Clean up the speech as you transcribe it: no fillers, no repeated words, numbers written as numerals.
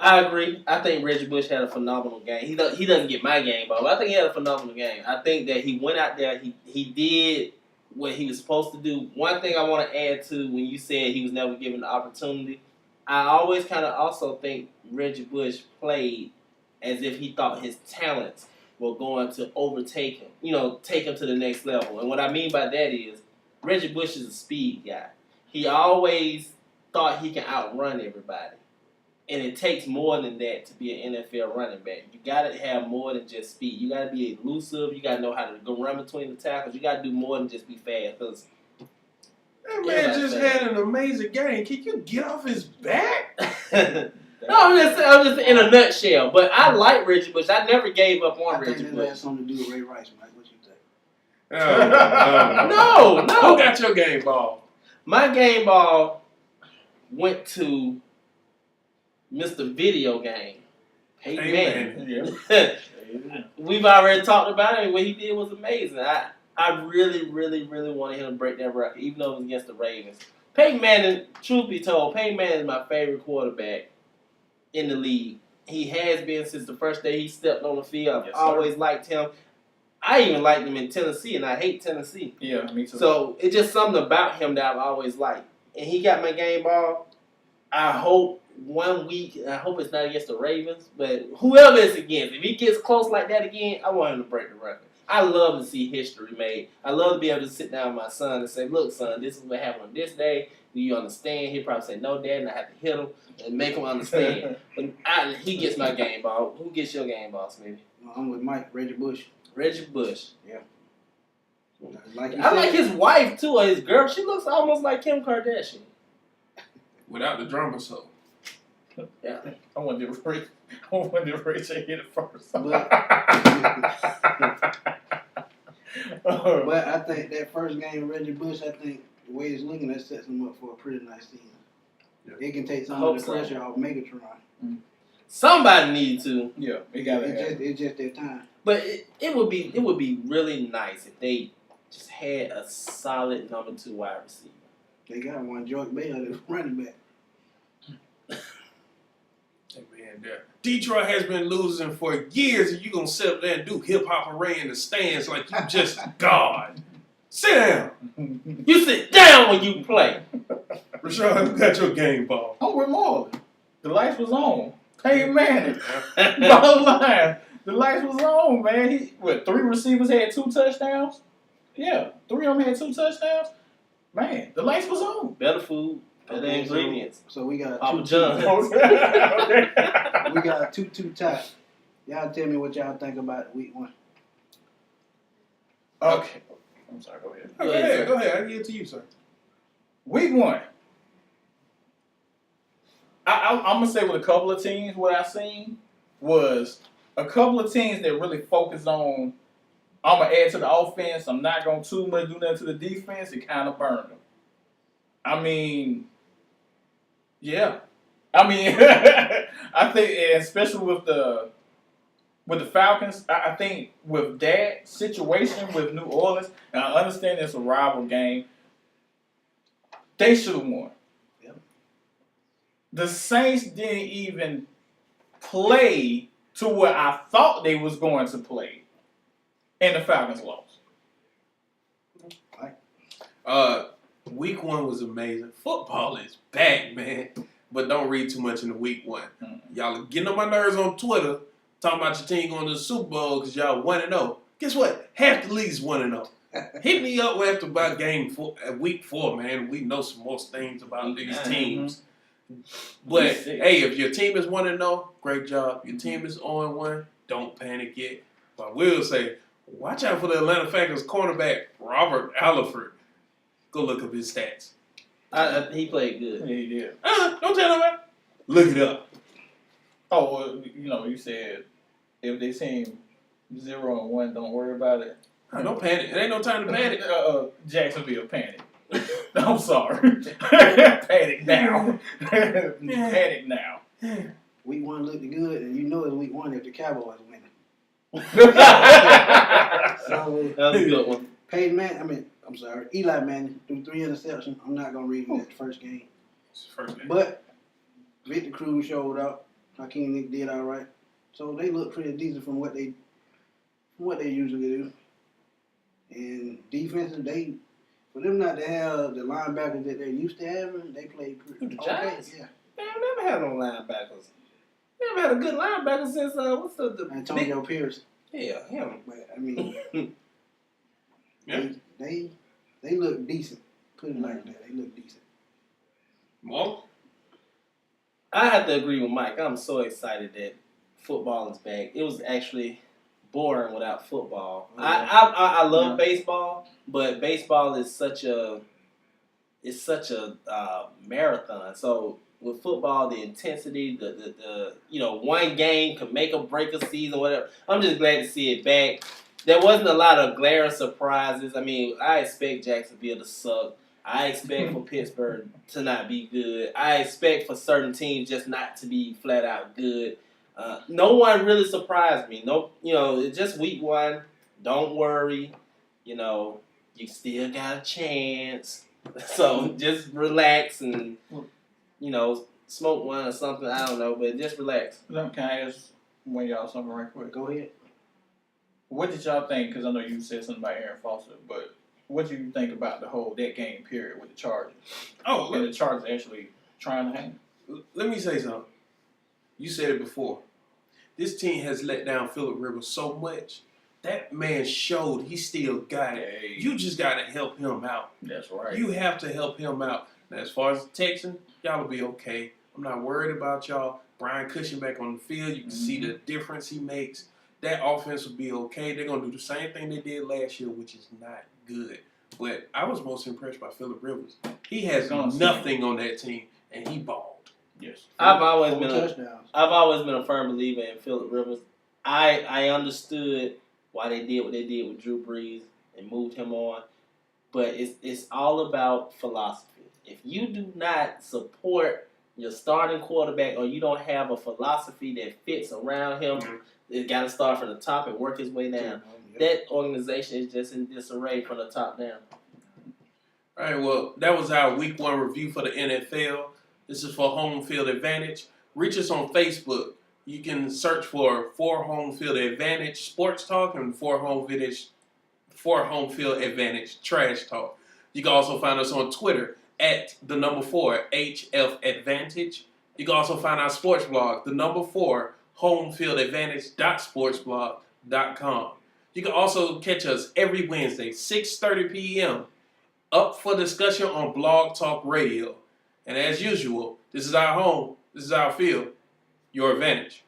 I agree. I think Reggie Bush had a phenomenal game. He doesn't get my game ball, but I think he had a phenomenal game. I think that he went out there, he did what he was supposed to do. One thing I want to add to when you said he was never given the opportunity, I always kind of also think Reggie Bush played as if he thought his talents were going to overtake him, take him to the next level. And what I mean by that is Reggie Bush is a speed guy. He always thought he can outrun everybody. And it takes more than that to be an NFL running back. You got to have more than just speed. You got to be elusive. You got to know how to go run between the tackles. You got to do more than just be fast. Cause that man just had an amazing game. Can you get off his back? No, I'm just in a nutshell. But I like Reggie Bush. I never gave up on Reggie Bush. I think that has something to do with Ray Rice, Mike. What you think? No. Who got your game ball? My game ball went to Mr. Video Game. Peyton Manning. Yeah. We've already talked about it, and what he did was amazing. I really, really, really wanted him to break that record, even though it was against the Ravens. Peyton Manning, truth be told, Peyton Manning is my favorite quarterback in the league. He has been since the first day he stepped on the field. I've always liked him. I even liked him in Tennessee, and I hate Tennessee. Yeah, me too. So it's just something about him that I've always liked. And he got my game ball. I hope 1 week, I hope it's not against the Ravens, but whoever it's against, if he gets close like that again, I want him to break the record. I love to see history made. I love to be able to sit down with my son and say, look, son, this is what happened on this day. Do you understand? He'll probably say, no, Dad, and I have to hit him and make him understand. But he gets my game ball. Who gets your game ball, Smitty? I'm with Mike, Reggie Bush. Reggie Bush. Yeah. I like his wife, too, or his girl. She looks almost like Kim Kardashian. Without the drama, so. Yeah. I wanted to Rachel hit it first. But I think that first game, Reggie Bush, I think the way it's looking, that sets him up for a pretty nice season. Yeah. It can take some of the pressure off Megatron. Mm. Somebody need to. Yeah, it's just their time. But it would be really nice if they just had a solid number 2 wide receiver. They got one, George Bell, that's running back. Hey man, Detroit has been losing for years, and you gonna sit up there and do hip hop array in the stands like you just God. Sit down. You sit down when you play. Rashad, who got your game ball? I'm with Marlon. The lights was on. Peyton Manning. Bottom line. The lights was on, man. 3 receivers had 2 touchdowns? Yeah, 3 of them had 2 touchdowns. Man, the lights was on. Better food, better ingredients. So we got Papa John's. We got a 2-2 tie. Y'all tell me what y'all think about week 1. Okay. I'm sorry, go ahead. Go ahead. I give it to you, sir. Week 1. I'm going to say with a couple of teams, what I seen was a couple of teams that really focused on, I'm going to add to the offense. I'm not going to too much do nothing to the defense. It kind of burned them. I mean, yeah. I mean, I think, especially with the Falcons, I think with that situation with New Orleans, and I understand it's a rival game, they should have won. Yep. The Saints didn't even play to what I thought they was going to play, and the Falcons lost. Week 1 was amazing. Football is back, man. But don't read too much into week 1. Y'all are getting on my nerves on Twitter, talking about your team going to the Super Bowl because y'all 1-0. Guess what? Half the league's 1-0. Hit me up after about week 4, man. We know some more things about these teams. But, hey, if your team is 1-0, great job. Your team is 0-1, don't panic yet. But I will say, watch out for the Atlanta Falcons cornerback, Robert Alford. Go look up his stats. He played good. Yeah, he did. Don't tell nobody. Look it up. Oh, well, you said if they seem 0-1, don't worry about it. Don't panic. It ain't no time to panic. Jacksonville panic. I'm sorry. Panic now. Panic now. Week 1 looked good, and you know it's week 1 if the Cowboys winning. So, That was a good one. Peyton Manning, Eli Manning threw 3 interceptions. I'm not going to read him that first game. First game. But Victor Cruz showed up. Hakeem Nick did all right. So they look pretty decent from what they usually do. And defensive, for them not to have the linebackers that they're used to having, they play pretty The okay. Giants? Yeah. Man, I've never had no linebackers. Never had a good linebacker since what's the Antonio Pierce. Yeah, him. But I mean, Yeah. they look decent. Put it like that. They look decent. Well, I have to agree with Mike. I'm so excited that football is back. It was actually boring without football. Oh, I love baseball, but baseball is such a marathon. So with football, the intensity, the one game can make or break a season, whatever. I'm just glad to see it back. There wasn't a lot of glaring surprises. I mean, I expect Jacksonville to suck. I expect for Pittsburgh to not be good. I expect for certain teams just not to be flat out good. No one really surprised me. No, it's just week one. Don't worry. You still got a chance. So just relax and, smoke one or something. I don't know, but just relax. Can I ask one of y'all something right quick? Go ahead. What did y'all think? Because I know you said something about Aaron Foster, but what did you think about that game period with the Chargers? oh, And the Chargers actually trying to hang? let me say something. You said it before. This team has let down Phillip Rivers so much. That man showed he still got it. Hey, You just got to help him out. that's right. You have to help him out. Now, as far as the Texans, y'all will be okay. I'm not worried about y'all. Brian Cushing back on the field. You can see the difference he makes. That offense will be okay. They're going to do the same thing they did last year, which is not good. But I was most impressed by Phillip Rivers. He has nothing on that team, and he balled. Yes. I've always 4 been touchdowns. a firm believer in Phillip Rivers. I understood why they did what they did with Drew Brees and moved him on, but it's all about philosophy. If you do not support your starting quarterback or you don't have a philosophy that fits around him, it got to start from the top and work his way down. That organization is just in disarray from the top down. All right, well, that was our week one review for the NFL. This is for Home Field Advantage. Reach us on Facebook. You can search for Home Field Advantage Sports Talk and for Home Field Advantage Trash Talk. You can also find us on Twitter at the number 4 HF Advantage. You can also find our sports blog, the number 4 homefieldadvantage.sportsblog.com. You can also catch us every Wednesday, 6:30 p.m. up for discussion on Blog Talk Radio. And as usual, this is our home, this is our field, your advantage.